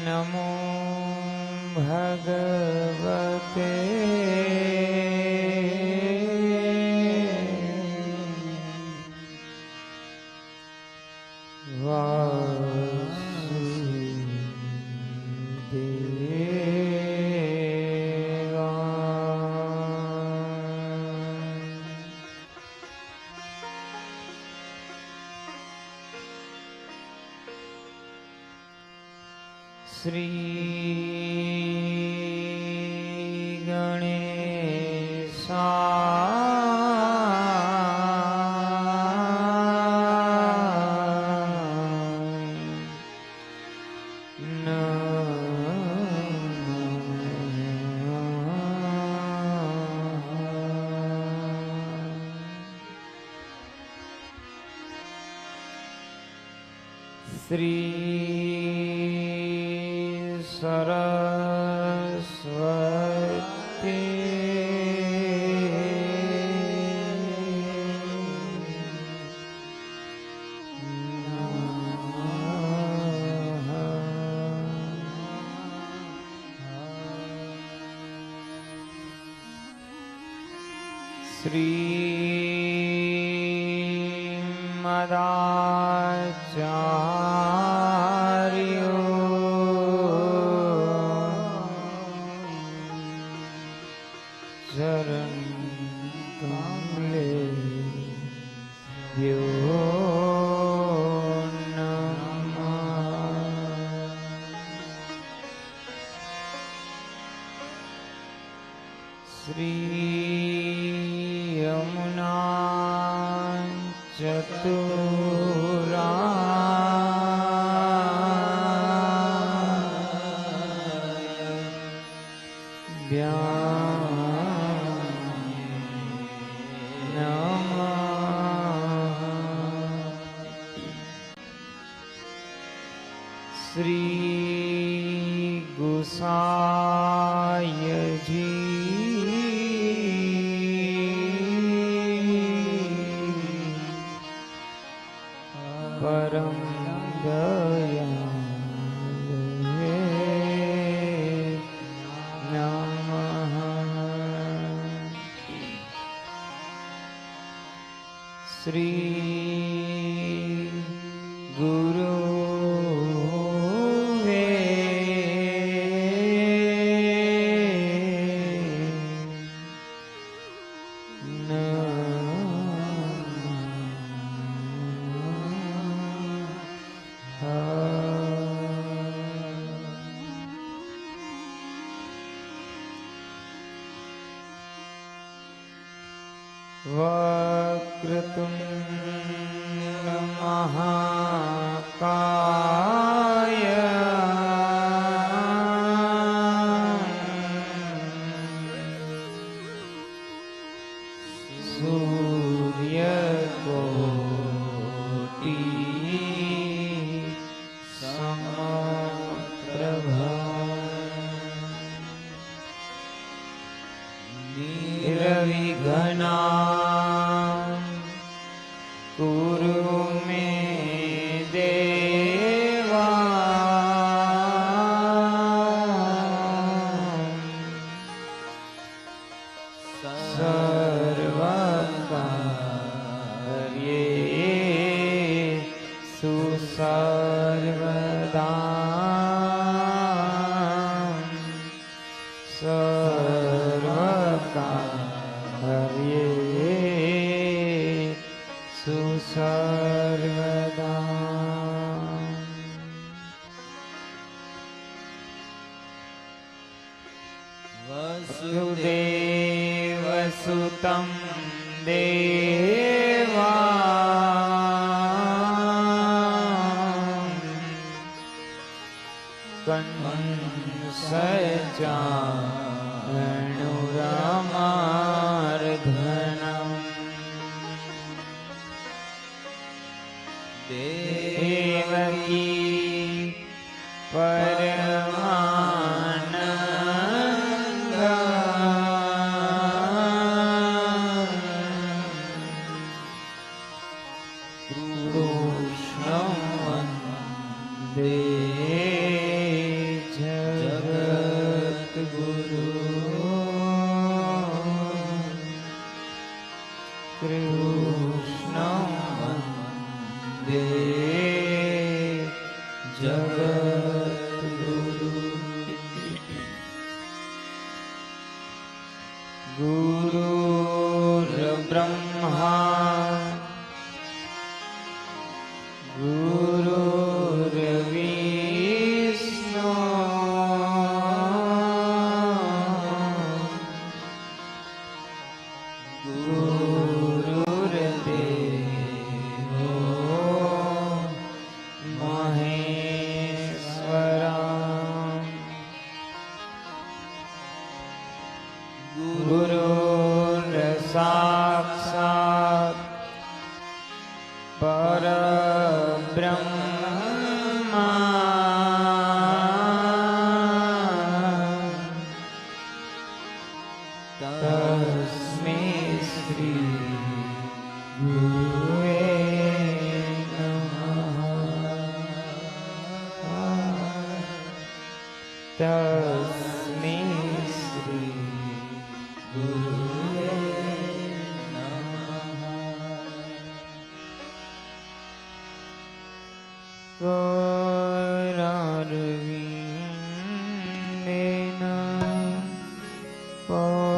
નમો ભગવતે શ્રી શ્રીમદાચાર્યો ચરણ કમલે શ્રી ગુસાયજી પરમ શ્રી ગુરુ વક્રતુંડ મહાકાય સૂર્યકોટિ સમપ્રભા નિર્વિઘ્ના ગુરુ મે દેવા સર્વકાર્યે સુસર્વદા સર્વકાર્યે સુસર્વદા વસુદેવસુતં દેવા કંસચાણુરમાર્દન કૃષ્ણ વંદે જગદ્ગુરુ. ગુરુર્બ્રહ્મા ગુરુર્વિષ્ણુ ગુરુર્દેવો મહેશ્વરા. ગુરુર્સાક્ષાત પરબ્રહ્મા તસ્મૈ શ્રી ગુરુવે નમઃ. તસ્મૈ શ્રી ગુરુવે નમઃ. કરારવિંદેન પરારવિંદમ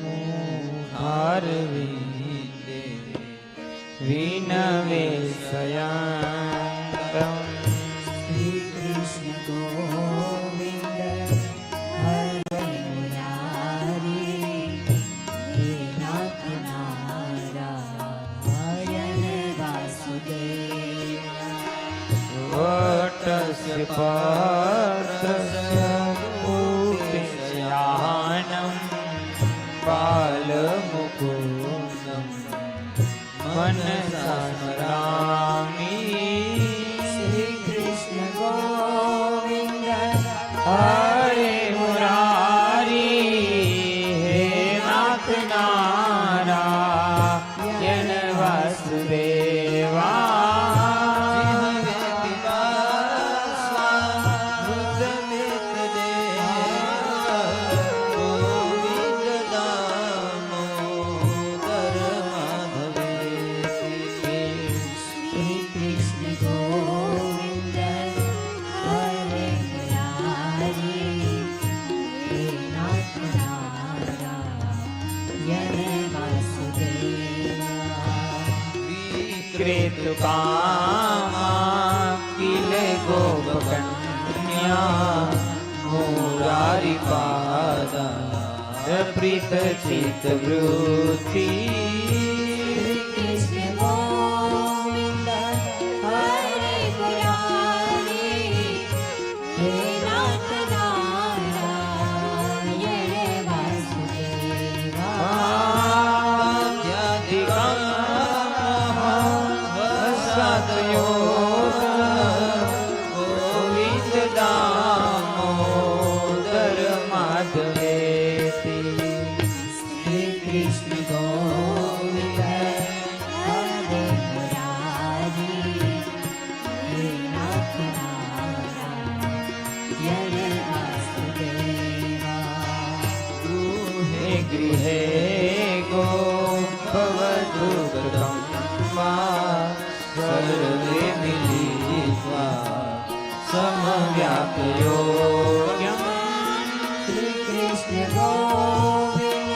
મુખારવિંદે વિનવેશયાન્તમ. શ્રી કૃષ્ણ ગોવિંદ હરે મુરારી હે નાથ નારાયણ વાસુદેવ. વટસ્ય પાત્રસ્ય પૂતયાનં બાલમુકુંદં મનસા સ્મરામિ. શ્રી કૃષ્ણ ગોવિંદ હરે મુરારી હે નાથ નારાયણ વાસુદેવા. શ્રી કૃષ્ણ ગોવિંદ હરે મુરારી હે નાથ નારાયણ વાસુદેવ. વિક્રેતુકામા કિલ ગોપકન્યા મુરારી પાદા પ્રીત ચિત્ત વૃત્તિ. શ્રી કૃષ્ણ ગોવિંદ હરે મુરારી હે નાથ નારાયણ વાસુદેવ. ગોવિંદ દામોદર માધવેતી. શ્રી કૃષ્ણ ગોવિંદ હરે મુરારી હે નાથ નારાયણ વાસુદેવ. ગૃહે ગૃહે ગોપવધૂ કદંબા સર્વે મિલિત્વા સમવ્યાપ્યોગ્યમ. શ્રી કૃષ્ણ ગોવિંદ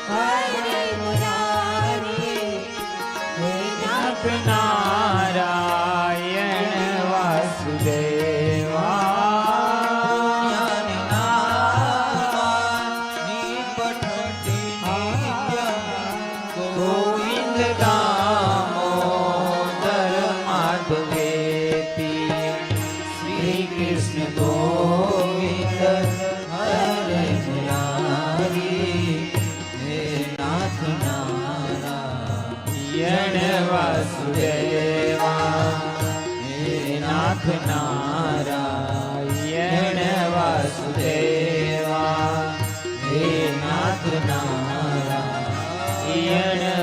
હરે મુરારી હે નાથ નારાયણ વાસુદેવા. ગોવિંદ દામોદર માધવેતી. શ્રી કૃષ્ણ ગોવિંદ હરે મુરારી હે નાથ નારાયણ વાસુદેવા. હે નાથ નારાયણ વાસુદેવા. હે નાથ નારાયણ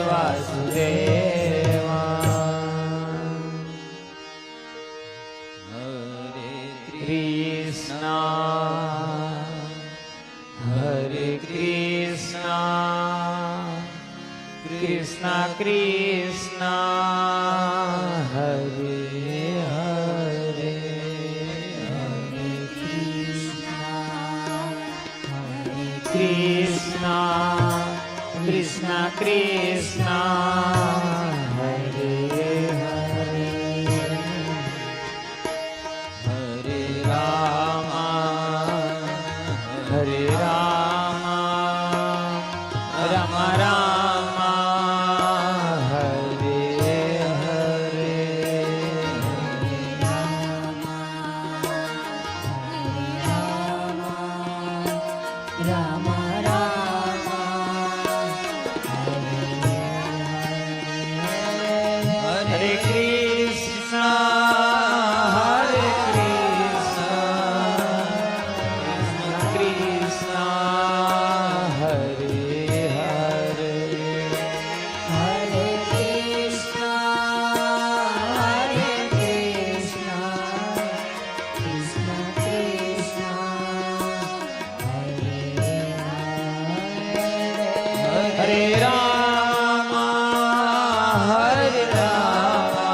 વાસુદેવા. હરે કૃષ્ણ હરે Krishna Krishna Krishna Hare Hare Hare Krishna Krishna Krishna Hare Hare Hare Rama Hare Rama Rama Rama Hare Hare Rama Rama Hare Krishna Hare Krishna Krishna Krishna Hare Hare Hare Krishna Hare Krishna Krishna Krishna Hare Hare Hare Rama Hare Rama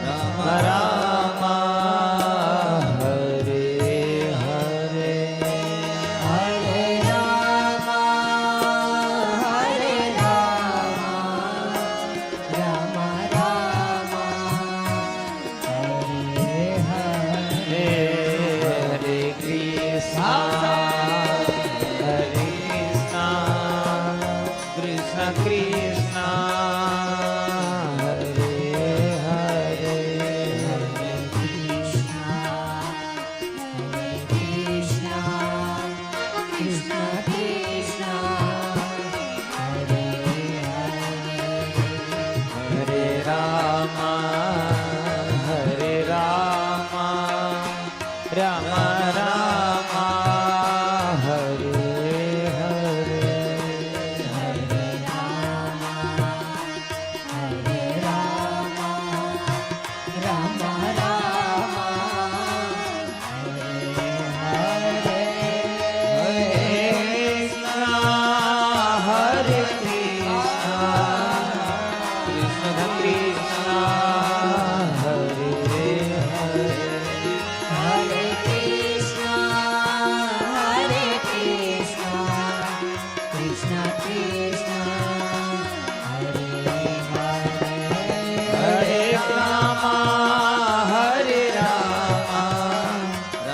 Rama Rama Hare Hare Hare Rama Hare Rama Rama Rama Hare Hare Hare Krishna Hare Krishna Krishna Krishna Hare Hare Krishna Krishna Hare Hare Rama Hare Rama Rama Rama Hare Hare Hare Rama Hare Rama Rama Rama Hare Hare Krishna Krishna Krishna Hare Hare Hare Krishna Hare Krishna Krishna Krishna Hare Hare Hare Rama Hare Rama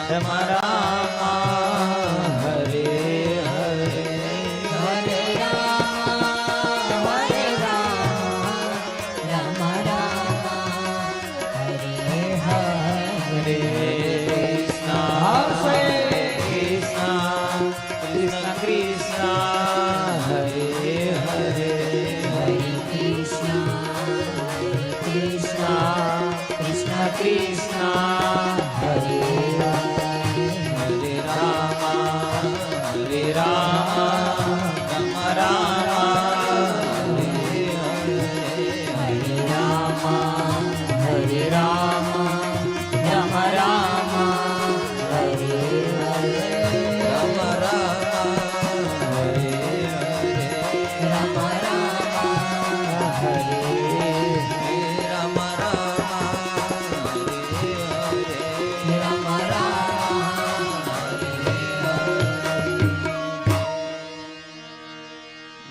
Rama Rama Hare Hare Hare Rama Hare Rama Rama Rama Hare Hare Krishna Krishna Krishna Krishna Hare Hare Hare Krishna Krishna Krishna Krishna Hare Hare Rama Hare Rama Rama Rama Hare Hare Hare Rama Hare Rama Rama Rama Hare Hare Rama Rama Hare Hare Rama Rama Hare Rama Rama Hare Hare Rama Rama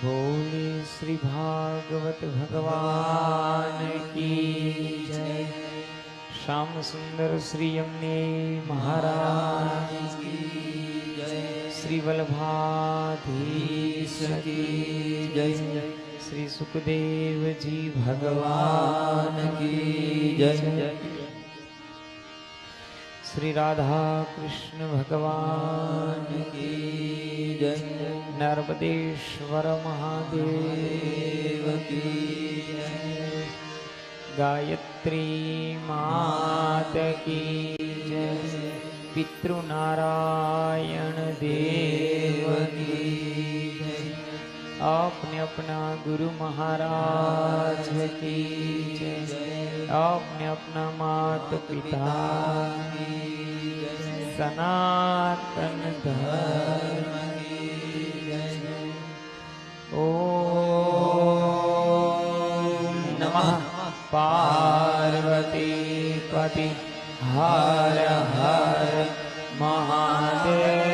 बोले श्री भागवत भगवान की जय। श्याम सुंदर श्री यमुने महाराज की जय। श्री वल्लभाधीश की जय। श्री सुखदेव जी भगवान की जय। श्री राधा कृष्ण भगवान की जय। नर्मदेश्वर महादेव की जय। गायत्री मात की जय। पितृनारायण देव की जय। आपने अपना गुरु महाराज की जय। आपने अपना माता पिता की जय। सनातन धर्म की ઓમ નમઃ પાર્વતી પતિ હર હર મહાદેવ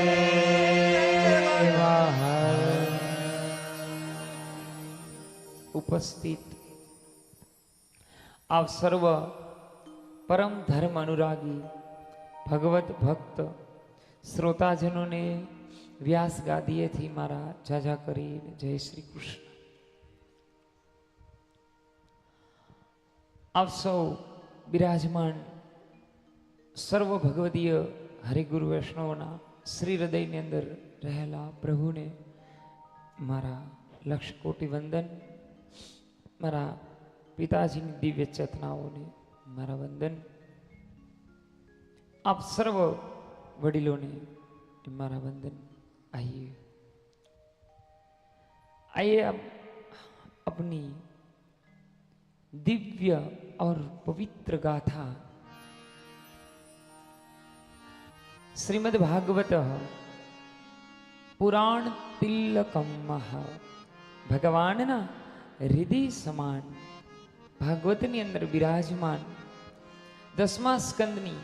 હર. ઉપસ્થિત આપ સર્વ પરમ ધર્મ અનુરાગી ભગવત ભક્ત શ્રોતાજનોને વ્યાસ ગાદીએથી મારા જાજા કરીને જય શ્રી કૃષ્ણ. આપ સૌ બિરાજમાન સર્વ ભગવદીય હરિગુરુ વૈષ્ણવના શ્રી હૃદયની અંદર રહેલા પ્રભુને મારા લક્ષ કોટી વંદન, મારા પિતાજીની દિવ્ય ચેતનાઓને મારા વંદન, આપ સર્વ વડીલોને મારા વંદન. आइए आप अपनी दिव्य और पवित्र गाथा श्रीमद् भागवत पुराण तिलकम भगवान ना हृदय समान भागवतनी अंदर विराजमान 10મા સ્કંદની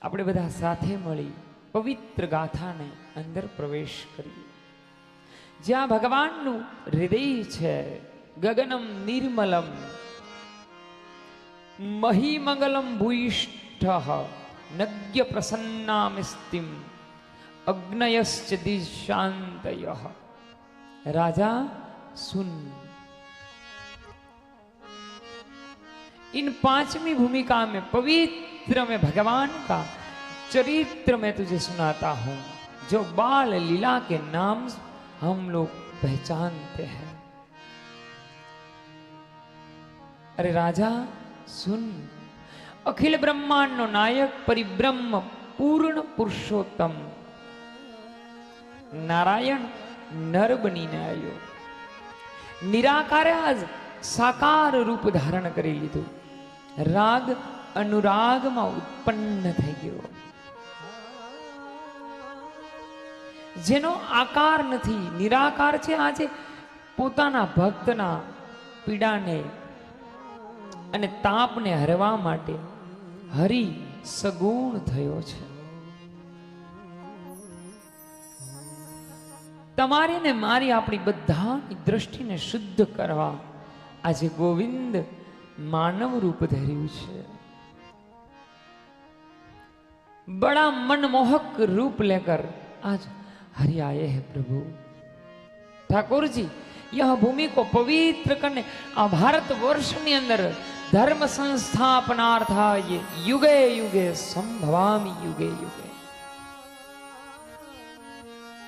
આપણે બધા સાથે મળી પવિત્ર ગાથાને અંદર પ્રવેશ કરીએ. જ્યાં ભગવાનનું હૃદય છે, ગગનમ નિર્મલમ મહિમંગલમ ભૂયિષ્ઠ નગ્ય પ્રસન્નામિસ્તિમ અગ્નયશ્ચ દિશાંતય. राजा सुन. इन 5वीं भूमिका में पवित्र में भगवान का चरित्र में तुझे सुनाता हूं, जो बाल लीला के नाम हम लोग पहचानते हैं. अरे राजा सुन. अखिल ब्रह्मांड नो नायक परिब्रह्म पूर्ण पुरुषोत्तम नारायण नर बनीने आयो. निराकारे आज साकार रूप धारण કરી લીધું. રાગ અનુરાગમાં ઉત્પન્ન થઈ ગયો. જેનો આકાર નથી, નિરાકાર છે, આજે પોતાના ભક્તના પીડાને અને તાપને હરવા માટે હરિ સગુણ થયો છે. તમારી ને મારી આપણી બધાની દ્રષ્ટિને શુદ્ધ કરવા આજે ગોવિંદ मानव रूप धर्यु है. बड़ा मनमोहक रूप लेकर आज हरि आए हैं प्रभु. ठाकुर जी यह भूमि को पवित्र करने आ भारत वर्ष ने अंदर धर्म संस्थापनार्थाय युगे युगे संभवामि युगे युगे.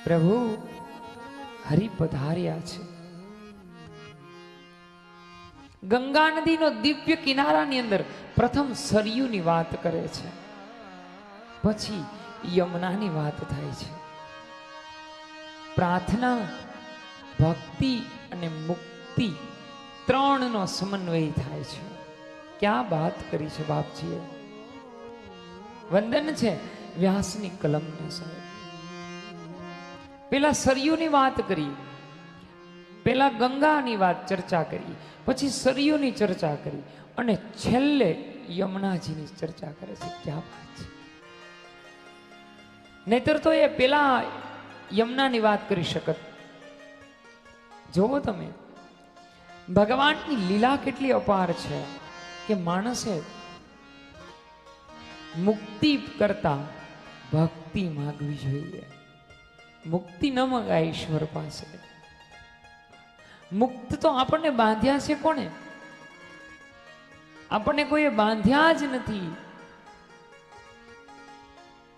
प्रभु हरि पधार्या छे. गंगा नदी नो दिव्य किनारा ની અંદર પ્રથમ સરયુની વાત કરે છે, પછી યમુનાની વાત થાય છે. પ્રાર્થના, ભક્તિ અને મુક્તિ ત્રણનો સમન્વય થાય છે. ક્યાં વાત કરી છે બાપજીએ. વંદન છે વ્યાસની કલમને સાહેબ. પેલા સરયુની વાત કરી, પેલા ગંગાની વાત ચર્ચા કરી, પછી સરયુની ચર્ચા કરી અને છેલ્લે યમુનાજીની ચર્ચા કરે છે. ક્યાં વાત છે. નહીતર તો એ પેલા યમુનાની વાત કરી શકત. જોવો તમે ભગવાનની લીલા કેટલી અપાર છે કે માણસે મુક્તિ કરતા ભક્તિ માગવી જોઈએ. મુક્તિ ન મગાય ઈશ્વર પાસે. મુક્ત તો આપણને બાંધ્યા છે કોને? આપણને કોઈએ બાંધ્યા જ નથી.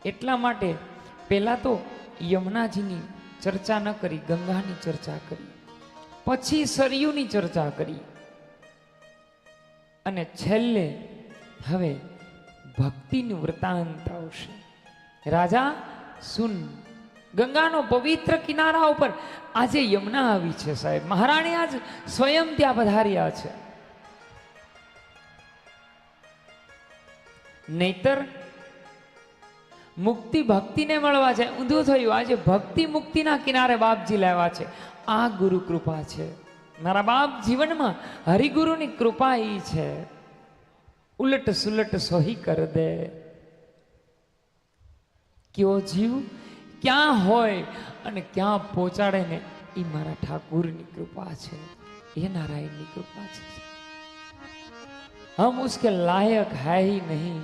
એટલા માટે પહેલા તો યમુનાજીની ચર્ચા ન કરી, ગંગાની ચર્ચા કરી, પછી સરયુની ચર્ચા કરી અને છેલ્લે હવે ભક્તિનું વૃતાંત આવશે. રાજા સુન. ગંગાનો પવિત્ર કિનારા ઉપર આજે યમુના આવી છે સાહેબ. મહારાણી આજ સ્વયં ત્યાં પધાર્યા છે. નહીતર મુક્તિ ભક્તિને મળવા છે. ઊંધું થયું. આજે ભક્તિ મુક્તિના કિનારે બાપજી લાવ્યા છે. આ ગુરુ કૃપા છે. મારા બાપ જીવનમાં હરિગુરુની કૃપા ઈ છે. ઉલટ સુલટ સોહી કર દે. કયો જીવ ક્યાં હોય અને ક્યાં પહોંચાડે ને એ મારા ઠાકુરની કૃપા છે. એ નારાયણની કૃપા છે. हम उसके लायक है ही नहीं,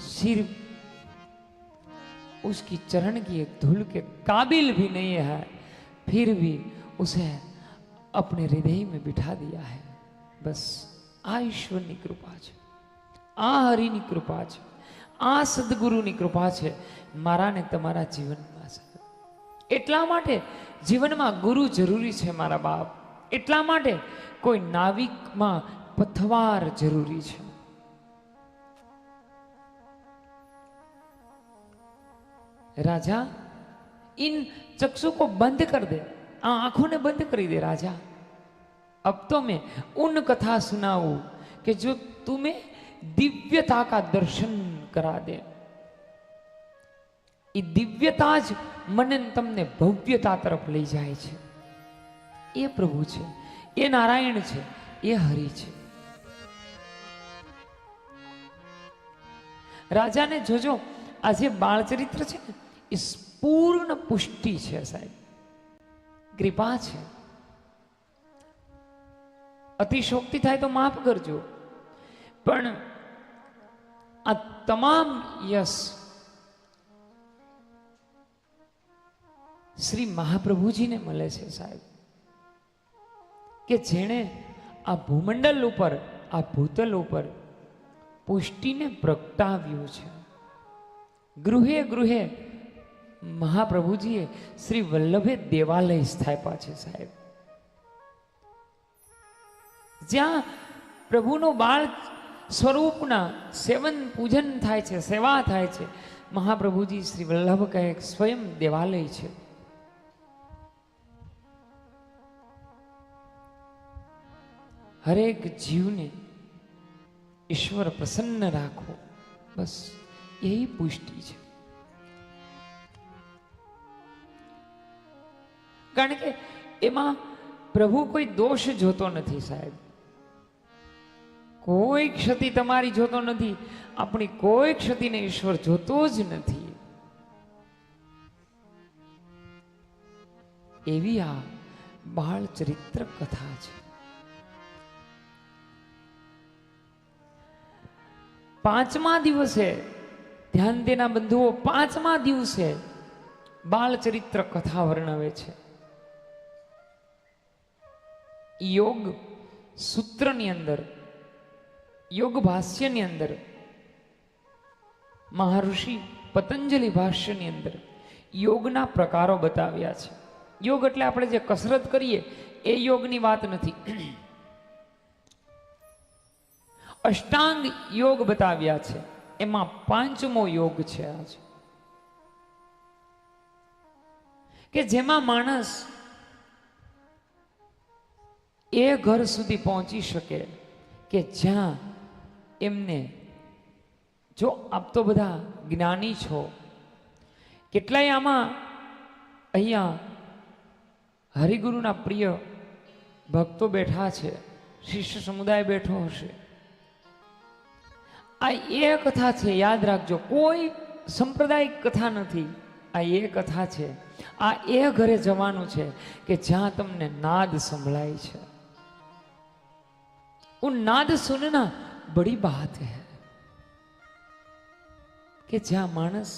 सिर्फ उसकी चरण की एक धूल के काबिल भी नहीं है, फिर भी उसे अपने हृदय में बिठा दिया है. बस આ ઈશ્વરની કૃપા છે, આ હરિની કૃપા છે, આ સદગુરુની કૃપા છે મારા ને તમારા જીવનમાં છે. એટલા માટે જીવનમાં ગુરુ જરૂરી છે મારા બાપ. એટલા માટે કોઈ નાવિકમાં પથવાર જરૂરી છે. राजा इन चक्षु को बंद कर दे, आंखों ने बंद कर दे राजा. अब तो मैं उन कथा सुनाऊं कि जो तुम्हें दिव्यता का दर्शन करा दे. ये दिव्यता ज मन तमने भव्यता तरफ लई जाए छे. ये प्रभु छे, ये नारायण छे, ये हरि छे. राजा ने जोजो आज बाल चरित्र है ने पूर्ण पुष्टि है साहेब, कृपा है. अतिशोक्ति थाय तो माफ करजो, पण आ तमाम यश श्री महाप्रभुजी ने मळे छे साहेब, के जेणे आ भूमंडल ऊपर आ भूतल ऊपर पुष्टि ने प्रगटाव्યું છે. गृहे गृहे महाप्रभुजीए श्री वल्लभे देवालय स्थाप्या છે साहेब, જ્યાં પ્રભુનો બાળ સ્વરૂપના સેવન પૂજન થાય છે, સેવા થાય છે. મહાપ્રભુજી શ્રી વલ્લભ કહે સ્વયં દેવાલય છે. हरेक जीव ने ईश्वर प्रसन्न राखो, बस यही पुष्टि है. कारण के एमा प्रभु कोई दोष जोतो नहीं साहेब, कोई क्षति तमारी जोतो नहीं, अपनी कोई क्षति ने ईश्वर जोतो ज नहीं. एवी आ बाल चरित्र कथा है. પાંચમા દિવસે ધ્યાન દેના બંધુઓ, પાંચમા દિવસે બાળ ચરિત્ર કથા વર્ણવે છે. યોગ સૂત્રની અંદર, યોગ ભાષ્યની અંદર, મહાઋષિ પતંજલિ ભાષ્યની અંદર યોગના પ્રકારો બતાવ્યા છે. યોગ એટલે આપણે જે કસરત કરીએ એ યોગની વાત નથી. અષ્ટાંગ યોગ બતાવ્યા છે, એમાં પાંચમો યોગ છે આજ, કે જેમાં માણસ એ ઘર સુધી પહોંચી શકે કે જ્યાં એમને, જો આપ તો બધા જ્ઞાની છો, કેટલાય આમાં અહીંયા હરિગુરુના પ્રિય ભક્તો બેઠા છે, શિષ્ય સમુદાય બેઠો હશે. આ એ કથા છે, યાદ રાખજો, કોઈ સંપ્રદાયિક કથા નથી. આ એ કથા છે. આ એ ઘરે જવાનું છે કે જ્યાં તમને નાદ સંભળાય છે. ઉન નાદ સુનના બડી બાત હૈ, કે જ્યાં માણસ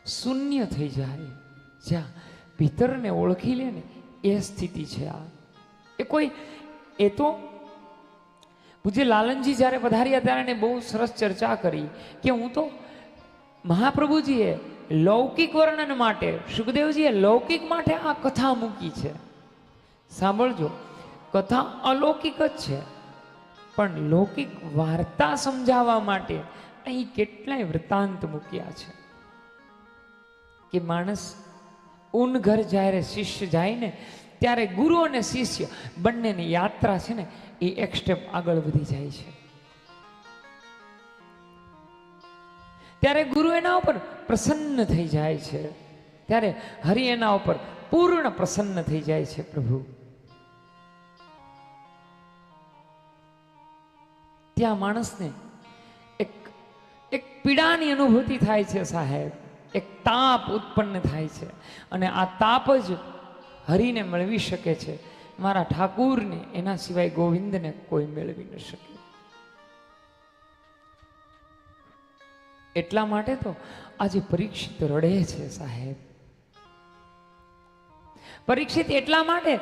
શૂન્ય થઈ જાય, જ્યાં ભીતરને ઓળખી લે ને એ સ્થિતિ છે આ. એ કોઈ, એ તો પૂજ્ય લાલનજી જ્યારે પધાર્યા ત્યારે એને બહુ સરસ ચર્ચા કરી કે હું તો મહાપ્રભુજીએ લૌકિક વર્ણન માટે, સુખદેવજીએ લૌકિક માટે આ કથા મૂકી છે. સાંભળજો, કથા અલૌકિક જ છે, પણ લૌકિક વાર્તા સમજાવવા માટે અહીં કેટલાય વૃત્તાંત મૂક્યા છે. કે માણસ ઉન ઘર જ્યારે શિષ્ય જાય ને ત્યારે ગુરુ અને શિષ્ય બંનેની યાત્રા છે ને એ એક સ્ટેપ આગળ વધી જાય છે. ત્યારે ગુરુ એના ઉપર પ્રસન્ન થઈ જાય છે, ત્યારે હરિ એના ઉપર પૂર્ણ પ્રસન્ન થઈ જાય છે પ્રભુ. ત્યાં માણસને એક એક પીડાની અનુભૂતિ થાય છે સાહેબ, એક તાપ ઉત્પન્ન થાય છે, અને આ તાપ જ હરિને મેળવી શકે છે. મારા ઠાકુરને એના સિવાય ગોવિંદને કોઈ મેળવી ન શકે. એટલા માટે તો આજે પરીક્ષિત રડે છે સાહેબ. પરીક્ષિત એટલા માટે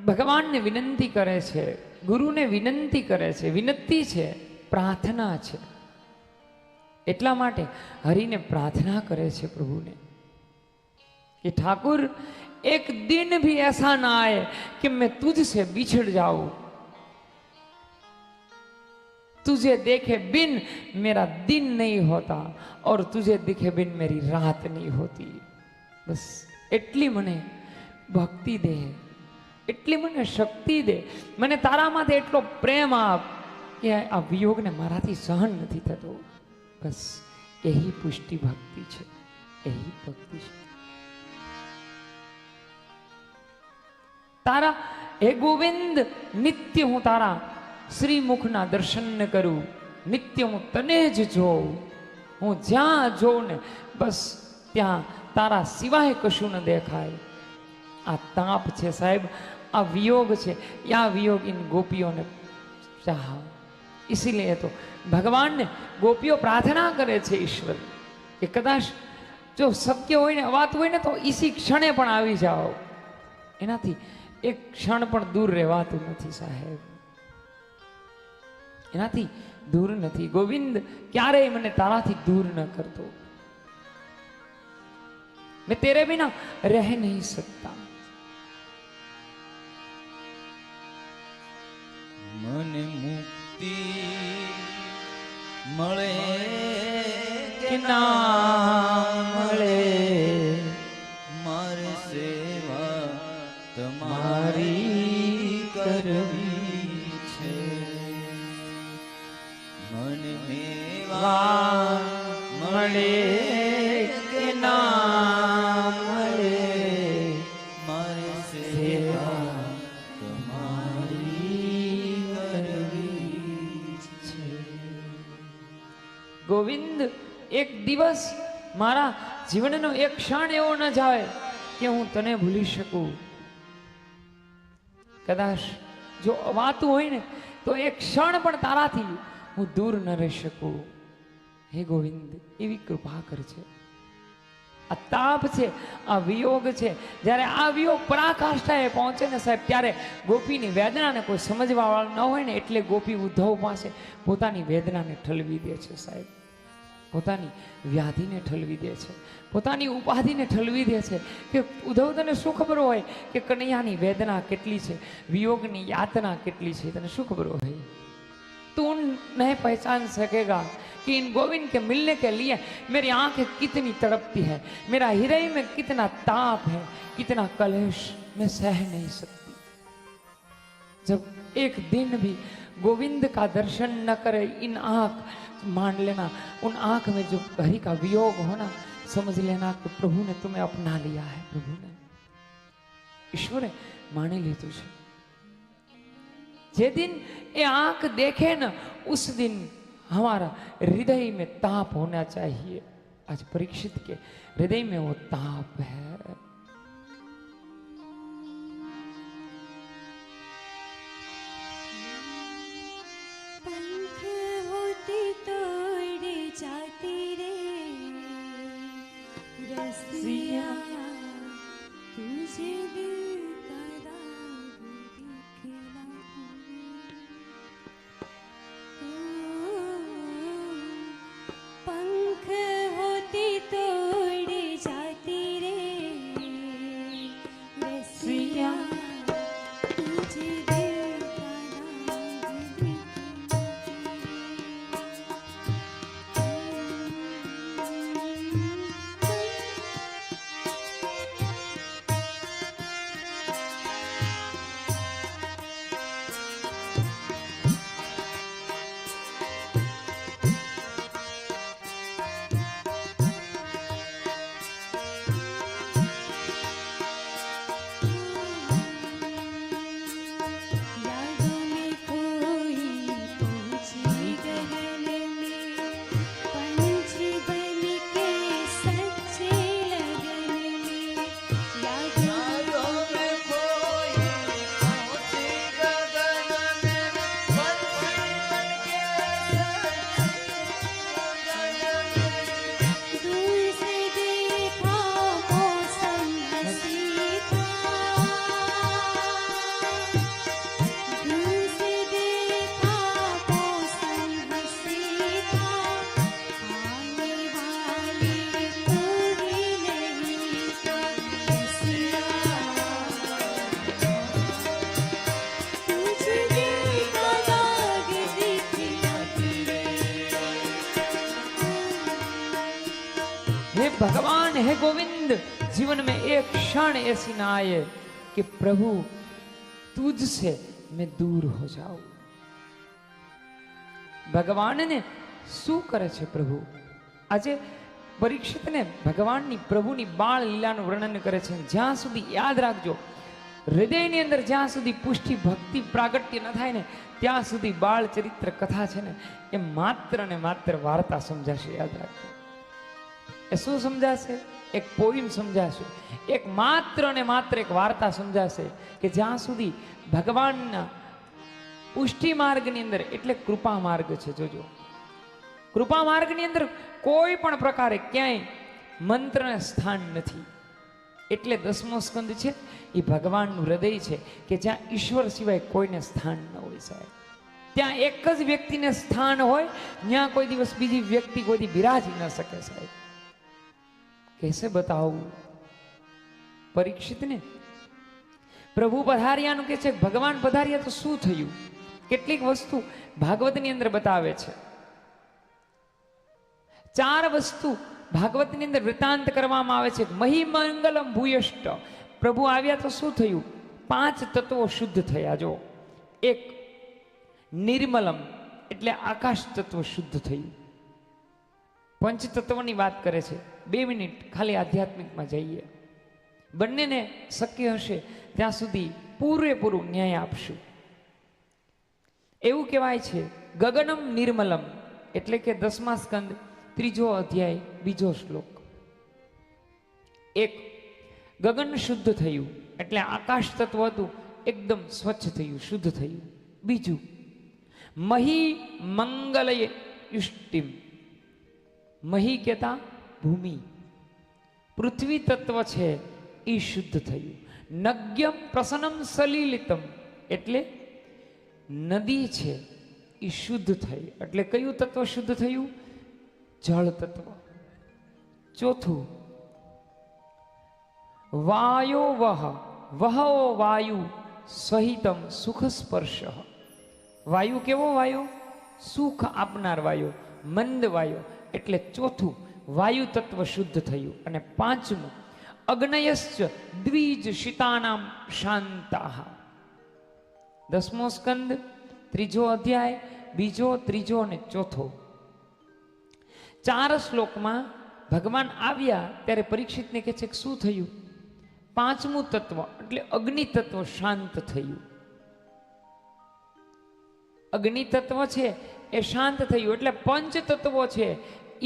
ભગવાનને વિનંતી કરે છે, ગુરુને વિનંતી કરે છે. વિનંતી છે, પ્રાર્થના છે. એટલા માટે હરિને પ્રાર્થના કરે છે પ્રભુને कि ठाकुर एक दिन भी ऐसा ना आए कि मैं तुझसे बिछड़ जाऊं, तुझे देखे बिन मेरा दिन नहीं होता और तुझे दिखे बिन मेरी रात नहीं होती. बस એટલી મને ભક્તિ દે, એટલી મને શક્તિ દે, મને તારામાંથી એટલો પ્રેમ આપ કે આ વિયોગને મારાથી સહન નથી થતો. બસ यही પુષ્ટિ ભક્તિ છે, यही ભક્તિ છે. તારા હે ગોવિંદ, નિત્ય હું તારા શ્રીમુખના દર્શન કરું, નિત્ય હું તને જ જોઉં. હું જ્યાં જોઉં ને બસ ત્યાં તારા સિવાય કશું ન દેખાય. આ તાપ છે સાહેબ, આ વિયોગ છે. યા વિયોગ ઇન ગોપીઓને ચાહ. इसीलिए तो भगवान ने गोपियों प्रार्थना करे छे ईश्वर कि कदाच जो शक्य होय ने વાત હોય ને તો इसी क्षणे પણ આવી જાઓ. એનાથી એક ક્ષણ પણ દૂર રહેવાતું નથી સાહેબ, એનાથી દૂર નથી. ગોવિંદ ક્યારેય મને તારાથી દૂર ન કરતો. मैं तेरे बिना रह नहीं सकता. મને મુક્તિ મળે કે ના મળે, મારે સેવા તમારી કરવી છે. મને મેવા મળે કે ના મળે, મારે સેવા તમારી કરવી છે. ગોવિંદ એક દિવસ મારા જીવનનો એક ક્ષણ એવો ન જાય કે હું તને ભૂલી શકું. કદાચ જો વાતું હોય ને તો એક ક્ષણ પણ તારાથી હું દૂર ન રહી શકું. હે ગોવિંદ, એવી કૃપા કરજે. આ તાપ છે, આ વિયોગ છે. જ્યારે આ વિયોગ પરાકાષ્ઠાએ પહોંચે ને સાહેબ, ત્યારે ગોપીની વેદનાને કોઈ સમજવા વાળું ન હોય ને એટલે ગોપી ઉદ્ધવ પાસે પોતાની વેદનાને ઠલવી દે છે સાહેબ, પોતાની વ્યાધિને ઠલવી દે છે, પોતાની ઉપાધિને ઠલવી દે છે. કે ઉદ્ધવ, તને શું ખબર હોય કે કનૈયાની વેદના કેટલી છે, વિયોગની યાતના કેટલી છે, તને શું ખબર હોય? तू नहीं पहचान सकेगा कि इन गोविंद के मिलने के लिए मेरी आंखें कितनी तड़पती है, मेरा हृदय में कितना ताप है, कितना कलेश मैं सह नहीं सकती. जब एक दिन भी गोविंद का दर्शन न करे, इन आंख मान लेना, उन आंख में जो हरि का वियोग होना, समझ लेना कि प्रभु ने तुम्हें अपना लिया है. प्रभु ने, ईश्वरे मानी લીધું છે. जे दिन ये आंख देखे न, उस दिन हमारा हृदय में ताप होना चाहिए. आज परीक्षित के हृदय में वो ताप है. पंख होती तोड़ जाती रे रसिया, तुझे दिल का दाग दिखला. पंख होती तोड़ जाती रे रसिया, तुझे दिल का दाग दिखला. गोविंद जीवन में एक क्षण ऐसी ना आए कि प्रभु तुझसे मैं दूर हो जाऊं। भगवान ने શું કરે છે પ્રભુ? આજે પરીક્ષિતને ભગવાનની પ્રભુની બાળ લીલાનું વર્ણન કરે છે. જ્યાં સુધી યાદ રાખજો, હૃદયની અંદર જ્યાં સુધી પુષ્ટિ ભક્તિ પ્રાગટ્ય ન થાય ને ત્યાં સુધી બાળ ચરિત્ર કથા છે ને એ માત્ર ને માત્ર વાર્તા સમજાશે. યાદ રાખજો, એ શું સમજાશે? એક પોઈમ સમજાશે, એક માત્ર ને માત્ર એક વાર્તા સમજાશે કે જ્યાં સુધી ભગવાનના પુષ્ટિ માર્ગની અંદર, એટલે કૃપા માર્ગ છે. જોજો, કૃપા માર્ગની અંદર કોઈ પણ પ્રકારે ક્યાંય મંત્રને સ્થાન નથી. એટલે 10મો સ્કંદ છે એ ભગવાનનું હૃદય છે કે જ્યાં ઈશ્વર સિવાય કોઈને સ્થાન ન હોય સાહેબ. ત્યાં એક જ વ્યક્તિને સ્થાન હોય, ત્યાં કોઈ દિવસ બીજી વ્યક્તિ કોઈ બિરાજી ન શકે સાહેબ. कैसे बताऊं? પરીક્ષિતને પ્રભુ પધાર્યાનું કે છે, ભગવાન પધાર્યા તો શું થયું? કેટલીક વસ્તુ ભાગવતની અંદર બતાવે છે. 4 વસ્તુ ભાગવતની અંદર વૃત્તાંત કરવામાં આવે છે. મહિમંગલમ ભૂયષ્ટ, પ્રભુ આવ્યા તો શું થયું? 5 તત્વો શુદ્ધ થયા. જો, 1 નિર્મલમ એટલે આકાશ તત્વ શુદ્ધ થયું. પંચ તત્વની વાત કરે છે. 2 મિનિટ ખાલી આધ્યાત્મિકમાં જઈએ. બંનેને શક્ય હશે ત્યાં સુધી પૂરેપૂરું ન્યાય આપશું. એવું કહેવાય છે ગગનમ નિર્મલમ એટલે કે 10મા સ્કંદ 3જો અધ્યાય 2જો શ્લોક. 1 ગગન શુદ્ધ થયું એટલે આકાશ તત્વ હતું એકદમ સ્વચ્છ થયું, શુદ્ધ થયું. 2 મહી મંગલય યુષ્ટિમ, મહી કહેતા ભૂમિ, પૃથ્વી તત્વ છે એ શુદ્ધ થયું. નગ્યમ પ્રસન્નમ સલીલિતમ એટલે નદી છે એ શુદ્ધ થઈ. એટલે કયું તત્વ શુદ્ધ થયું? જળ તત્વ. 4 વાયો વહો વાયુ સહિતમ સુખ સ્પર્શ. વાયુ કેવો વાયુ? સુખ આપનાર વાયુ, મંદ વાયુ. એટલે 4 વાયુ તત્વ શુદ્ધ થયું. અને 5 અગ્નયશ્ચ દ્વિજ શીતાનામ શાંતાહ. 10મો સ્કંદ 3જો અધ્યાય 2જો 3જો અને 4. 4 શ્લોકમાં ભગવાન આવ્યા ત્યારે પરીક્ષિતને કહે છે કે શું થયું? 5મું તત્વ એટલે અગ્નિ તત્વ શાંત થયું. અગ્નિ તત્વ છે એ શાંત થયું એટલે પંચ તત્વો છે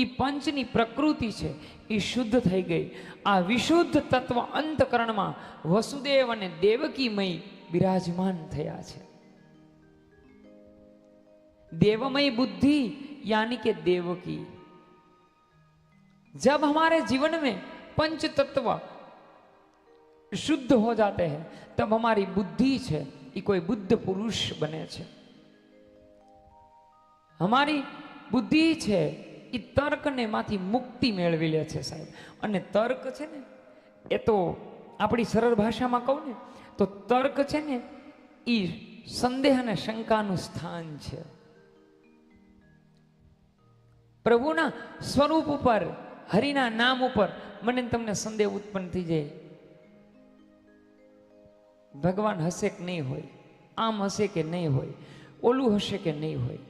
એ પંચની પ્રકૃતિ છે એ શુદ્ધ થઈ ગઈ. આ વિશુદ્ધ તત્વ અંતકરણમાં વસુદેવ અને દેવકીમય બિરાજમાન થયા છે. देवमय बुद्धि यानी के देवकी. जब हमारे जीवन में पंच तत्व शुद्ध हो जाते हैं तब हमारी बुद्धि છે એ કોઈ બુદ્ધ પુરુષ બને છે. હમારી બુદ્ધિ છે એ તર્કને માંથી મુક્તિ મેળવી લે છે સાહેબ. અને તર્ક છે ને એ તો આપણી સરળ ભાષામાં કહું ને તો તર્ક છે ને એ સંદેહ અને શંકાનું સ્થાન છે. પ્રભુના સ્વરૂપ ઉપર, હરિના નામ ઉપર મને તમને સંદેહ ઉત્પન્ન થઈ જાય, ભગવાન હશે કે નહીં હોય, આમ હશે કે નહીં હોય, ઓલું હશે કે નહીં હોય.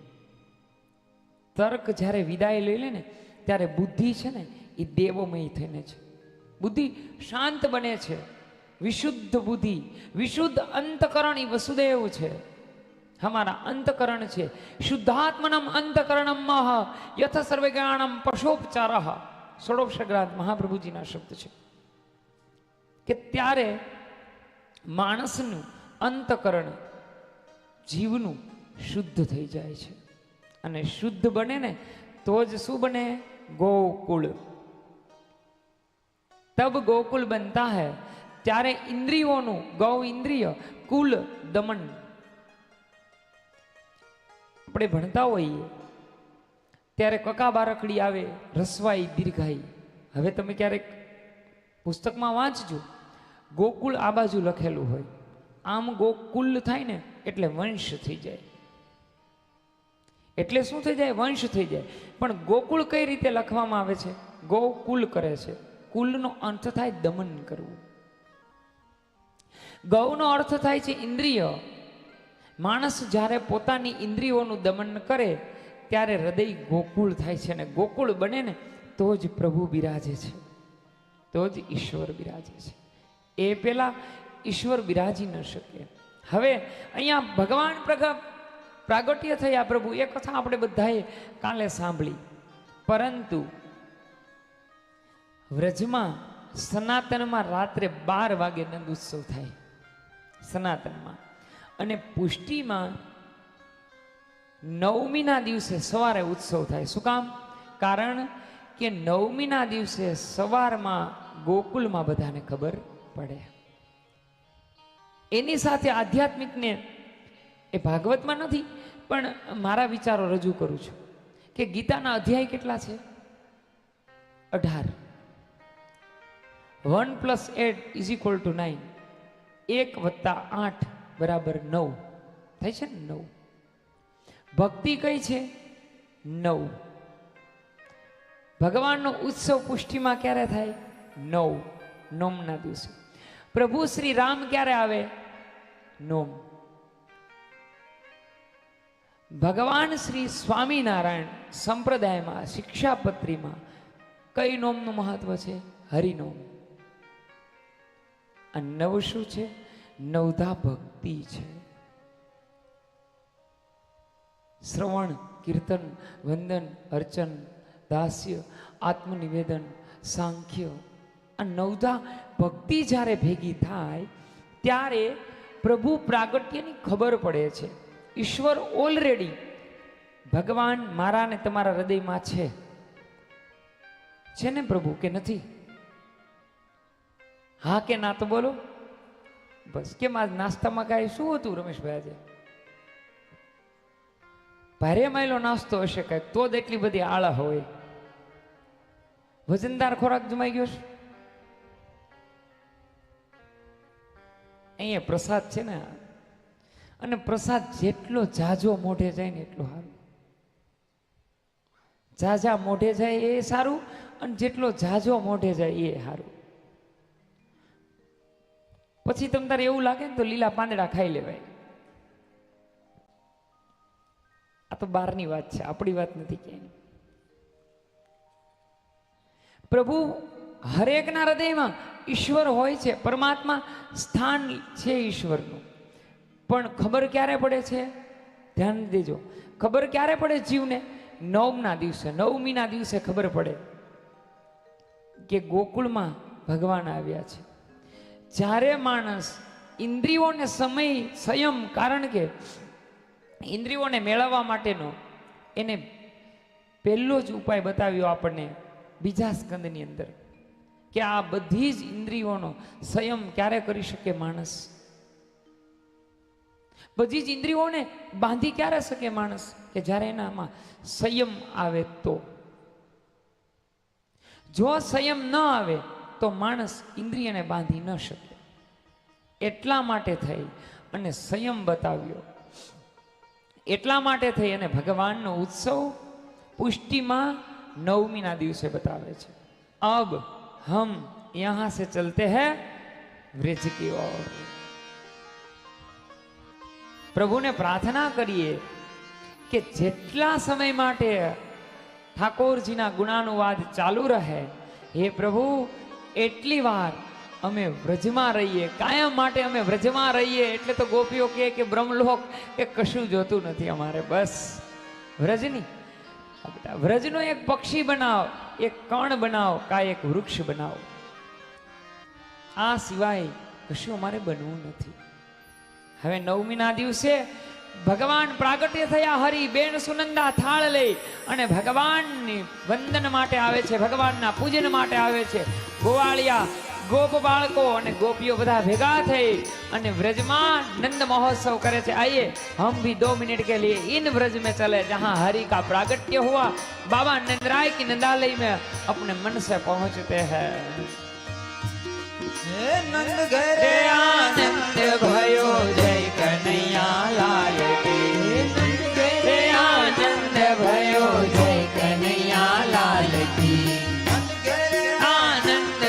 તર્ક જ્યારે વિદાય લઈ લે ને ત્યારે બુદ્ધિ છે ને એ દેવમય થઈને છે. બુદ્ધિ શાંત બને છે. વિશુદ્ધ બુદ્ધિ, વિશુદ્ધ અંતકરણ એ વસુદેવ છે. हमारा अंतकरण છે. શુદ્ધાત્મનમ અંતકરણમ મહ યથ સર્વજ્ઞાનમ પશોપચારઃ. ષોડશગ્રાંથ મહાપ્રભુજીના શબ્દ છે કે ત્યારે માણસનું અંતકરણ જીવનું શુદ્ધ થઈ જાય છે. અને શુદ્ધ બને ને તો જ શું બને? ગોકુળ. તબ ગોકુલ બનતા હૈ. ત્યારે ઇન્દ્રિયોનું, ગૌ ઇન્દ્રિય, કુલ દમન. આપણે ભણતા હોઈએ ત્યારે કકા બારકડી આવે, રસવાઈ દીર્ઘાઈ. હવે તમે ક્યારેક પુસ્તકમાં વાંચજો, ગોકુળ આ બાજુ લખેલું હોય, આમ ગોકુલ થાય ને એટલે વંશ થઈ જાય. એટલે શું થઈ જાય? વંશ થઈ જાય. પણ ગોકુળ કઈ રીતે લખવામાં આવે છે? ગોકુલ કરે છે. કુલનો અર્થ થાય દમન કરવું. ગૌનો અર્થ થાય છે ઇન્દ્રિય. માણસ જ્યારે પોતાની ઇન્દ્રિયોનું દમન કરે ત્યારે હૃદય ગોકુળ થાય છે, અને ગોકુળ બને ને તો જ પ્રભુ બિરાજે છે, તો જ ઈશ્વર બિરાજે છે. એ પેલા ઈશ્વર બિરાજી ન શકે. હવે અહીંયા ભગવાન પ્રાગટ્ય થયા પ્રભુ, એ કથા આપણે બધાએ કાલે સાંભળી. પરંતુ વ્રજમાં સનાતનમાં રાત્રે 12 વાગે નંદ ઉત્સવ થાય સનાતનમાં, અને પુષ્ટિમાં 9મીના દિવસે સવારે ઉત્સવ થાય. શું કામ? કારણ કે 9મીના દિવસે સવારમાં ગોકુલમાં બધાને ખબર પડે. એની સાથે આધ્યાત્મિકને એ ભાગવતમાં નથી, પણ મારા વિચારો રજૂ કરું છું કે ગીતાના અધ્યાય કેટલા છે? 18. 1 + 8 = 9. 1 + 8 = 9 થાય છે ને? 9. ભક્તિ કઈ છે? 9. ભગવાનનો ઉત્સવ પુષ્ટિમાં ક્યારે થાય? 9ના દિવસે. પ્રભુ શ્રી રામ ક્યારે આવે? 9. ભગવાન શ્રી સ્વામિનારાયણ સંપ્રદાયમાં શિક્ષાપત્રીમાં કઈ નોમનું મહત્વ છે? હરિનોમ. આ 9 શું છે? નવધા ભક્તિ છે. શ્રવણ, કીર્તન, વંદન, અર્ચન, દાસ્ય, આત્મનિવેદન, સાંખ્ય, આ નવધા ભક્તિ જ્યારે ભેગી થાય ત્યારે પ્રભુ પ્રાગટ્યની ખબર પડે છે. ઈશ્વર ઓલરેડી, ભગવાન મારા ને તમારા હૃદયમાં છે ને પ્રભુ, કે નથી? હા કે ના તો બોલો. બસ. કેમ આજ નાસ્તામાં કાંઈ શું હતું રમેશભાઈ? આજે ભારે માયલો નાસ્તો હશે કાંઈક, તો જ એટલી બધી આળા હોય. વજનદાર ખોરાક જમાઈ ગયો છે. અહીંયા પ્રસાદ છે ને, અને પ્રસાદ જેટલો જાજો મોઢે જાય ને એટલું સારું. જાજા મોઢે જાય એ સારું, અને જેટલો જાજો મોઢે જાય એ સારું. પછી તમ તારે એવું લાગે ને તો લીલા પાંદડા ખાઈ લેવાય. આ તો બહારની વાત છે, આપણી વાત નથી ક્યાંય. પ્રભુ હરેકના હૃદયમાં ઈશ્વર હોય છે, પરમાત્મા સ્થાન છે ઈશ્વરનું. પણ ખબર ક્યારે પડે છે? ધ્યાન દેજો. ખબર ક્યારે પડે જીવને? 9ના દિવસે, 9મીના દિવસે ખબર પડે કે ગોકુળમાં ભગવાન આવ્યા છે. જ્યારે માણસ ઇન્દ્રિયોને સંયમ, કારણ કે ઇન્દ્રિયોને મેળવવા માટેનો એને પહેલો જ ઉપાય બતાવ્યો આપણને બીજા સ્કંદની અંદર, કે આ બધી જ ઇન્દ્રિયોનો સંયમ ક્યારે કરી શકે માણસ? બધી જ ઇન્દ્રિયોને બાંધી ક્યારે શકે માણસ? કે જ્યારે એનામાં સંયમ આવે તો. જો સંયમ ન આવે તો માણસ ઇન્દ્રિયને બાંધી ન શકે. એટલા માટે થઈ અને સંયમ બતાવ્યો. એટલા માટે થઈ અને ભગવાનનો ઉત્સવ પુષ્ટિમાં 9મીના દિવસે બતાવે છે. અબ હમ યહાં સે ચલતે હૈ વ્રજ की ओर. પ્રભુને પ્રાર્થના કરીએ કે જેટલા સમય માટે ઠાકોરજીના ગુણાનુવાદ ચાલુ રહે, હે પ્રભુ એટલી વાર અમે વ્રજમાં રહીએ, કાયમ માટે અમે વ્રજમાં રહીએ. એટલે તો ગોપીઓ કહે કે બ્રહ્મલોક એ કશું જોતું નથી અમારે, બસ વ્રજની. વ્રજનો એક પક્ષી બનાવ, એક કણ બનાવ, કાંઈ એક વૃક્ષ બનાવ. આ સિવાય કશું અમારે બનવું નથી. હવે 9મીના દિવસે ભગવાન પ્રાગટ્ય થયા. હરિ બેન સુનંદા થાળ લઈ અને ભગવાનની વંદન માટે આવે છે, ભગવાનના પૂજન માટે આવે છે. ગોવાળિયા, ગોપ બાળકો અને ગોપીઓ બધા ભેગા થઈ અને વ્રજમાં નંદ महोत्सव करे थे. आइए हम भी 2 मिनट के लिए इन व्रज में चले जहां हरि का प्रागट्य हुआ. बाबा नंदराय की नंदालय में अपने मन से पहुंचते हैं. नंद घरे आनंद भयो जय कन्हैया लाल की. नंद घरे आनंद भयो जय कन्हैया लाल की. नंद घरे आनंद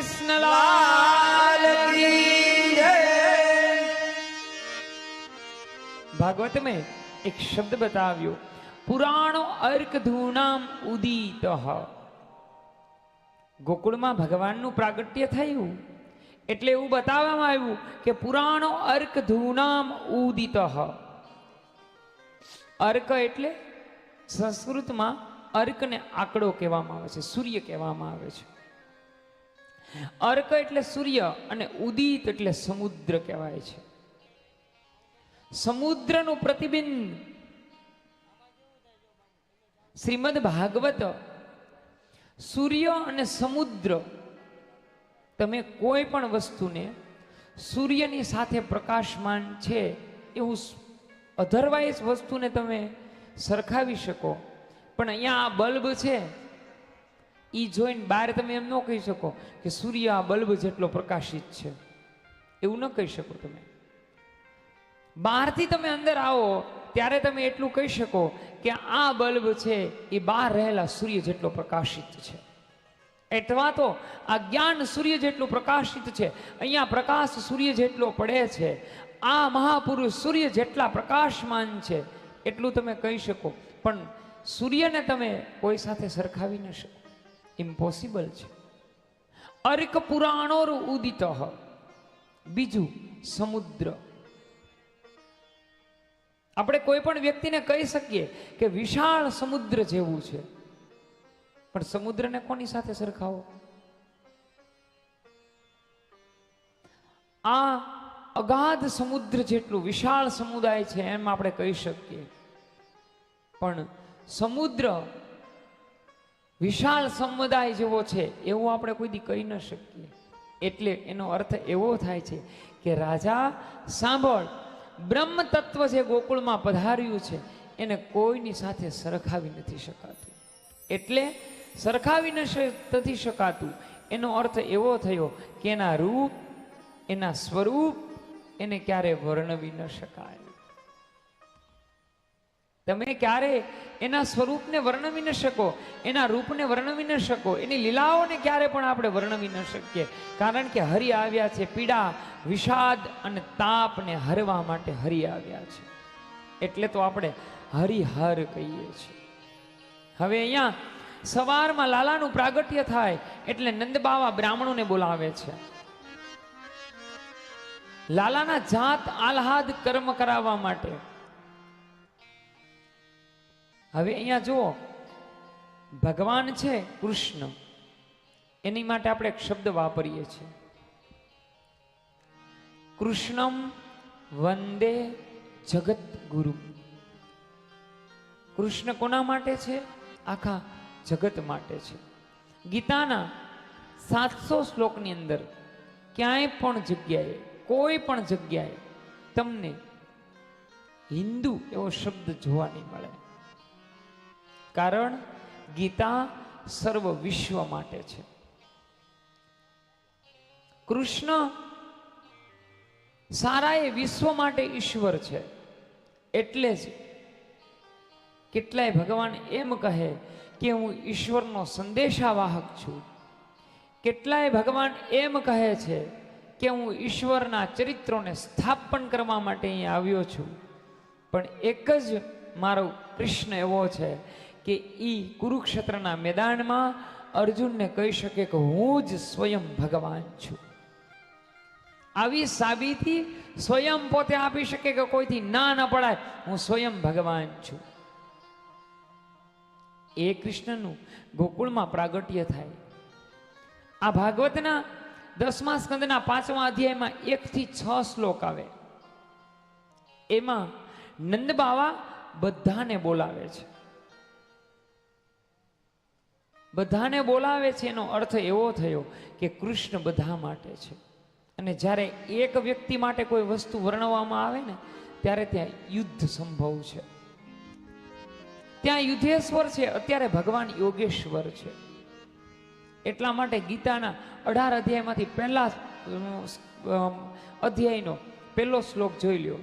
કૃષ્ણલાલ કી જય. ભાગવત મેં એક શબ્દ બતાવ્યો, પુરાણો અર્ક ધૂનામ ઉદિત. ગોકુળમાં ભગવાનનું પ્રાગટ્ય થયું એટલે એવું બતાવવામાં આવ્યું કે પુરાણો અર્ક ધૂનામ ઉદિત. અર્ક એટલે સંસ્કૃતમાં અર્કને આંકડો કહેવામાં આવે છે, સૂર્ય કહેવામાં આવે છે. અર્ક એટલે સૂર્ય અને ઉદિત એટલે સમુદ્ર કહેવાય છે. સમુદ્રનું પ્રતિબિંબ શ્રીમદ ભાગવત સૂર્ય અને સમુદ્ર, તમે કોઈ પણ વસ્તુને સૂર્યની સાથે પ્રકાશમાન છે એવું અધરવાઇઝ વસ્તુને તમે સરખાવી શકો, પણ અહીંયા આ બલ્બ છે એ જોઈને બહાર તમે એમ ન કહી શકો કે સૂર્ય આ બલ્બ જેટલો પ્રકાશિત છે, એવું ન કહી શકો. તમે બહારથી તમે અંદર આવો ત્યારે તમે એટલું કહી શકો કે આ બલ્બ છે એ બહાર રહેલા સૂર્ય જેટલો પ્રકાશિત છે, અથવા તો આ જ્ઞાન સૂર્ય જેટલું પ્રકાશિત છે, અહીંયા પ્રકાશ સૂર્ય જેટલો પડે છે, આ મહાપુરુષ સૂર્ય જેટલા પ્રકાશમાન છે, એટલું તમે કહી શકો. પણ સૂર્યને તમે કોઈ સાથે સરખાવી ન શકો, ઇમ્પોસિબલ છે. અર્ક પુરાણોર ઉદિત. બીજું સમુદ્ર. આપણે કોઈ પણ વ્યક્તિને કહી શકીએ કે વિશાળ સમુદ્ર જેવું છે, પણ સમુદ્રને કોની સાથે સરખાવો? આ અગાધ સમુદ્ર જેટલું વિશાળ સમુદાય છે એમ આપણે કહી શકીએ, પણ સમુદ્ર વિશાળ સમુદાય જેવો છે એવું આપણે કોઈ દી કહી ન શકીએ. એટલે એનો અર્થ એવો થાય છે કે રાજા સાંભળ, બ્રહ્મ તત્વ જે ગોકુળમાં પધાર્યું છે એને કોઈની સાથે સરખાવી નથી શકાતું. એટલે સરખાવી નથી શકાતું એનો અર્થ એવો થયો કે એના રૂપ, એના સ્વરૂપ એને ક્યારે વર્ણવી ન શકાય. તમે ક્યારે એના સ્વરૂપને વર્ણવી ન શકો, એના રૂપને વર્ણવી ન શકો, એની લીલાઓને ક્યારે પણ આપણે વર્ણવી ન શકીએ. કારણ કે હરિ આવ્યા છે પીડા, વિષાદ અને તાપને હરવા માટે હરિ આવ્યા છે, એટલે તો આપણે હરિહર કહીએ છીએ. હવે અહીંયા સવારમાં લાલાનું પ્રાગટ્ય થાય એટલે નંદબાવા બ્રાહ્મણોને બોલાવે છે. લાલાના જાત આહલાદ કર્મ કરાવવા માટે. હવે અહીંયા જુઓ, ભગવાન છે કૃષ્ણ, એની માટે આપણે એક શબ્દ વાપરીએ છીએ, કૃષ્ણમ વંદે જગત ગુરુ. કૃષ્ણ કોના માટે છે? આખા જગત માટે છે. ગીતાના 700 શ્લોકની અંદર ક્યાંય પણ જગ્યાએ, કોઈ પણ જગ્યાએ તમને હિન્દુ એવો શબ્દ જોવા નહીં મળે. કારણ ગીતા સર્વ વિશ્વ માટે છે. કૃષ્ણ સારા એ વિશ્વ માટે ઈશ્વર છે. એટલે જ કેટલાય ભગવાન એમ કહે કે હું ઈશ્વરનો સંદેશાવાહક છું. કેટલાય ભગવાન એમ કહે છે કે હું ઈશ્વરના ચરિત્રોને સ્થાપન કરવા માટે અહીં આવ્યો છું. પણ એક જ મારો કૃષ્ણ એવો છે કે ઈ કુરુક્ષેત્રના મેદાનમાં અર્જુનને કહી શકે કે હું જ સ્વયં ભગવાન છું. આવી સાબિતી સ્વયં પોતે આપી શકે કે કોઈથી ના પડાય, હું સ્વયં ભગવાન છું. એ કૃષ્ણનું ગોકુળમાં પ્રાગટ્ય થાય. આ ભાગવતના 10મા સ્કંદના 5મા અધ્યાયમાં 1 થી 6 શ્લોક આવે. એમાં નંદબાવા બધાને બોલાવે છે. બધાને બોલાવે છે એનો અર્થ એવો થયો કે કૃષ્ણ બધા માટે છે. અને જ્યારે એક વ્યક્તિ માટે કોઈ વસ્તુ વર્ણવવામાં આવે ને ત્યારે ત્યાં યુદ્ધ સંભવ છે. ત્યાં યુદ્ધેશ્વર છે, અત્યારે ભગવાન યોગેશ્વર છે. એટલા માટે ગીતાના 18 અધ્યાયમાંથી પહેલા અધ્યાયનો પહેલો શ્લોક જોઈ લ્યો.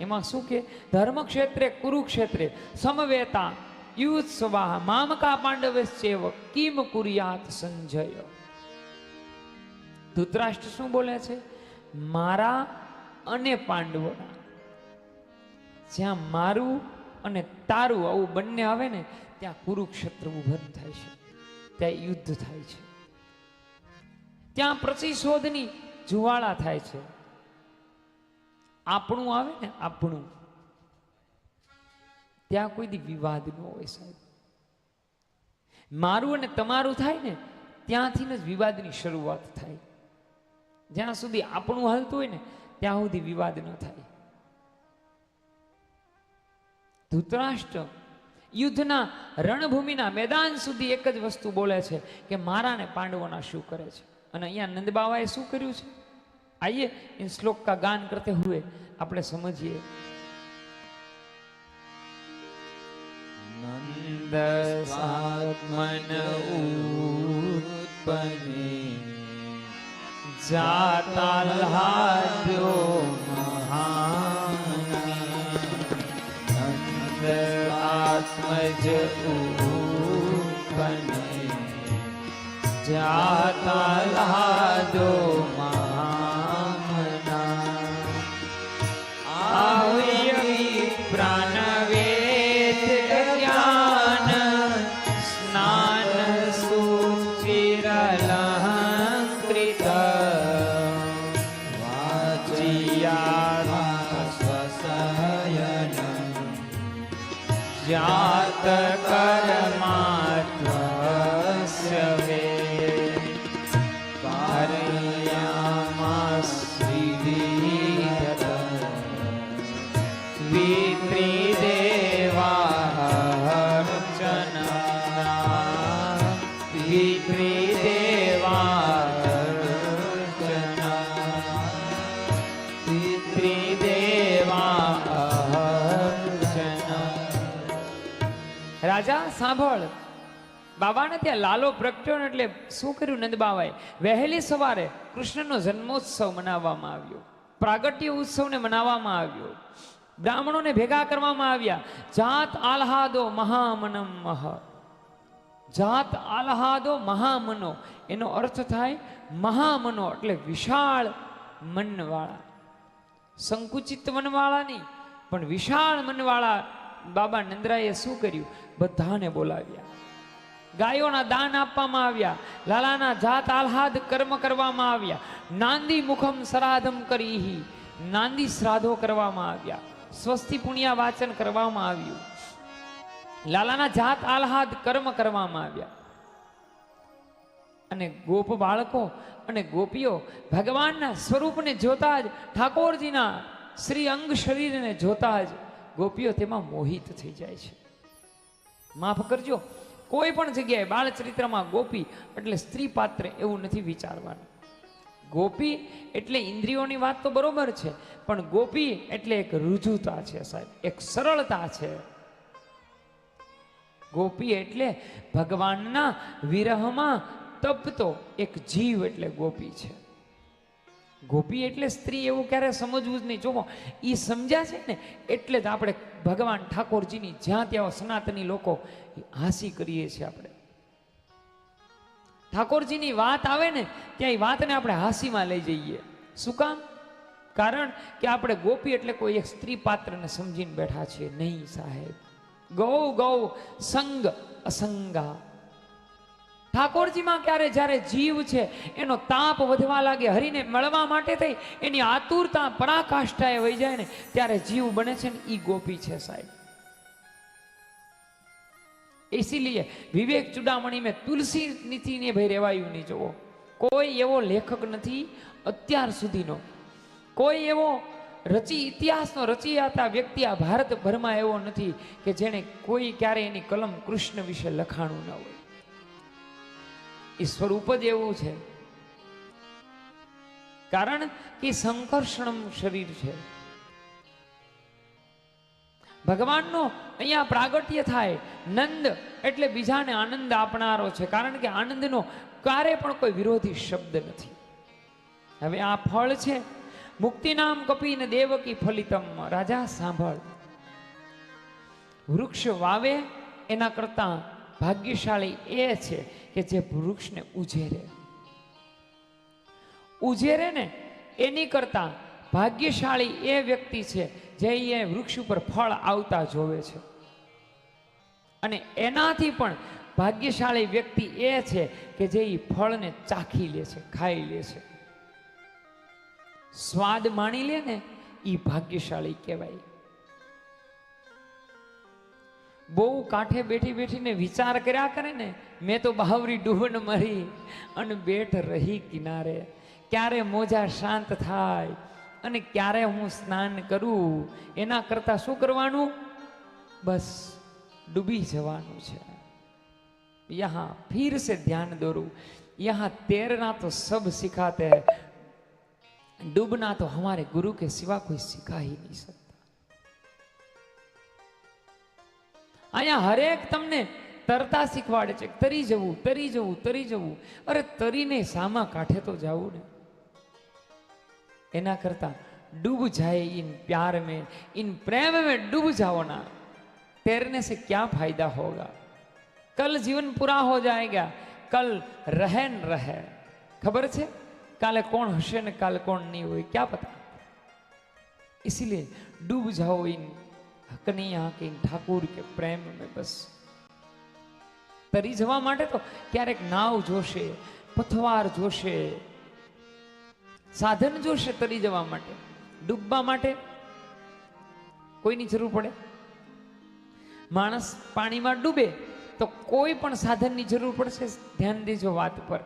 એમાં શું કે ધર્મક્ષેત્રે કુરુક્ષેત્રે સમવેતા યુત્સવા મામકા પાંડવેશ્ચેવ કિમ કુર્યાત સંજય. ધૃતરાષ્ટ્ર શું બોલે છે? મારા અને પાંડવોના. જ્યાં મારું અને તારું આવું બંને આવે ને ત્યાં કુરુક્ષેત્ર ઉભર થાય છે, ત્યાં યુદ્ધ થાય છે, ત્યાં પ્રતિશોધની જુવાળા થાય છે. આપણું આવે ને આપણું, ત્યાં કોઈ દી વિવાદ ન હોય સાહેબ. મારું અને તમારું થાય ને ત્યાંથી જ વિવાદની શરૂઆત થાય. જ્યાં સુધી આપણું હાલતું હોય ને ત્યાં સુધી વિવાદ ન થાય. ધૃતરાષ્ટ્ર યુદ્ધના રણભૂમિના મેદાન સુધી એક જ વસ્તુ બોલે છે કે મારા ને પાંડવોના શું કરે છે. અને અહીંયા નંદ બાવાએ શું કર્યું છે? આइए इन श्लोक का गान करते हुए આપણે સમજીએ. નંદ સાત્મન ઉત્પન્ને જાતાલ્હાદ્યો મહામની. નંદ આત્મજ ઉત્પન્ને જાતાલ્હાદ્યો મહામના. આહ્ય પ્રાણવેદ જ્ઞાન સ્નાન સુચિરલંકૃત વાચિયા સ્વસયન જાત કર્માત્મસ્ય વે કારયામાશ્રીદીત વિત્રિદેવાર્ચના વિત્રિદેવાર્ચના. રાજા સાંભળ, બાબાને ત્યાં લાલો પ્રગટ્યો ને એટલે શું કર્યું નંદ બાવાએ? વહેલી સવારે કૃષ્ણનો જન્મોત્સવ મનાવવામાં આવ્યો, પ્રાગટ્ય ઉત્સવને મનાવવામાં આવ્યો, બ્રાહ્મણોને ભેગા કરવામાં આવ્યા. જાત આલ્હાદો મહામનમ મહ. જાત આલ્હાદો મહામનો એનો અર્થ થાય મહામનો એટલે વિશાળ મનવાળા. સંકુચિત મનવાળા નહીં પણ વિશાળ મનવાળા બાબા નંદરાએ શું કર્યું? બધાને બોલાવ્યા, ગાયોના દાન આપવામાં આવ્યા, લાલાના જાત આહ્લાદ કર્મ કરવામાં આવ્યા, નાંદી મુખમ સરાધમ કરીહી નાંદી શ્રાદ્ધો કરવામાં આવ્યા, સ્વસ્તિ પુણ્યા વાચન કરવામાં આવ્યું, લાલાના જાત આહ્લાદ કર્મ કરવામાં આવ્યા. અને ગોપ બાળકો અને ગોપીઓ ભગવાનના સ્વરૂપને જોતા જ, ઠાકોરજીના શ્રી અંગ શરીરને જોતા જ ગોપીઓ તેમાં મોહિત થઈ જાય છે. માફ કરજો, કોઈ પણ જગ્યાએ બાળચરિત્રમાં ગોપી એટલે સ્ત્રી પાત્ર એવું નથી વિચારવાનું. ગોપી એટલે ઇન્દ્રિયોની વાત તો બરોબર છે, પણ ગોપી એટલે એક રુજુતા છે સાહેબ, એક સરળતા છે. ગોપી એટલે ભગવાનના વિરહમાં તપતો એક જીવ એટલે ગોપી છે. ગોપી એટલે સ્ત્રી એવું ક્યારે સમજવું જ નહીં. જોવો, એ સમજ્યા છે ને એટલે જ આપણે ભગવાન ઠાકોરજીની જ્યાં ત્યાં સનાતની લોકો હાંસી કરીએ છીએ. આપણે ઠાકોરજીની વાત આવે ને ત્યાં એ વાતને આપણે હાંસીમાં લઈ જઈએ. શું કામ? કારણ કે આપણે ગોપી એટલે કોઈ એક સ્ત્રી પાત્રને સમજીને બેઠા છીએ. નહીં સાહેબ, ગૌ ગૌ સંગ અસંગા. ઠાકોરજીમાં ક્યારે જ્યારે જીવ છે એનો તાપ વધવા લાગે, હરિને મળવા માટે થઈ એની આતુરતા પરાકાષ્ઠાએ વહી જાય ને ત્યારે જીવ બને છે ને એ ગોપી છે સાહેબ. इसीलिए विवेक चुडामणी में तुलसी नीति ने भाई रेवायु नहीं. जो कोई एवो लेखक नहीं अत्यार सुधीनो, कोई एवो रची इतिहासनो रचियाता व्यक्ति आ भारत भर में एवो नहीं कि जेने कोई क्यारे एनी कलम कृष्ण विषे लखाणु न होय. ई स्वरूप ज एवुं छे, कारण कि संकर्षणम शरीर है. भगवान नो अहींया प्रागट्य थाय. नंद एटले बीजाने आनंद आपनारो छे, कारण के आनंद नो क्यारे पण कोई विरोधी शब्द नथी. हवे आ फळ छे मुक्ति नाम कपी ने देवकी फलितम. राजा सांभळ, वृक्ष वावे एना करता भाग्यशाળી એ છે કે જે વૃક્ષને ઉછેરે. ઉજેરે ને એની કરતા ભાગ્યશાળી એ વ્યક્તિ છે જે એ વૃક્ષ ઉપર ફળ આવતા જોવે છે. અને એનાથી પણ ભાગ્યશાળી વ્યક્તિ એ છે કે જે એ ફળને ચાખી લે છે, ખાઈ લે છે, સ્વાદ માણી લે ને, એ ભાગ્યશાળી કહેવાય. બહુ કાંઠે બેઠી બેઠીને વિચાર કર્યા કરે ને, મેં તો બાવરી ડૂબન મરી અને બેઠ રહી કિનારે, ક્યારે મોજા શાંત થાય અને ક્યારે હું સ્નાન કરું, એના કરતા શું કરવાનું? બસ ડૂબી જવાનું છે. યહાં ફિર से ध्यान दोरू, यहाँ तैरना तो सब सिखाते हैं, डूबना तो हमारे गुरु के सिवा कोई सिखा ही नहीं सकता. અહીંયા હરેક તમને તરતા શીખવાડે છે, તરી જવું, તરી જવું, તરી જવું. અરે તરીને સામા કાંઠે તો જાવું ને. એના કરતા डूब जाए इन प्यार में, इन प्रेम में डूब जाओ ना, तैरने से क्या फायदा होगा? कल जीवन पूरा हो जाएगा, कल रहे न रहे. खबर है काले कौन हसे ने काले कौन नहीं हुए, क्या पता. इसीलिए डूब जाओ इन हकनी यहाँ के, इन ठाकुर के प्रेम में. बस तरी जवा माटे तो क्यारेक नाव जोशे, पथवार जोशे, साधन जोशे. तरी जवा माटे, डूबवा माटे कोईनी जरूर पड़े. माणस पानी में डूबे तो कोई पण साधन की जरूर पड़े. ध्यान दीजो बात पर.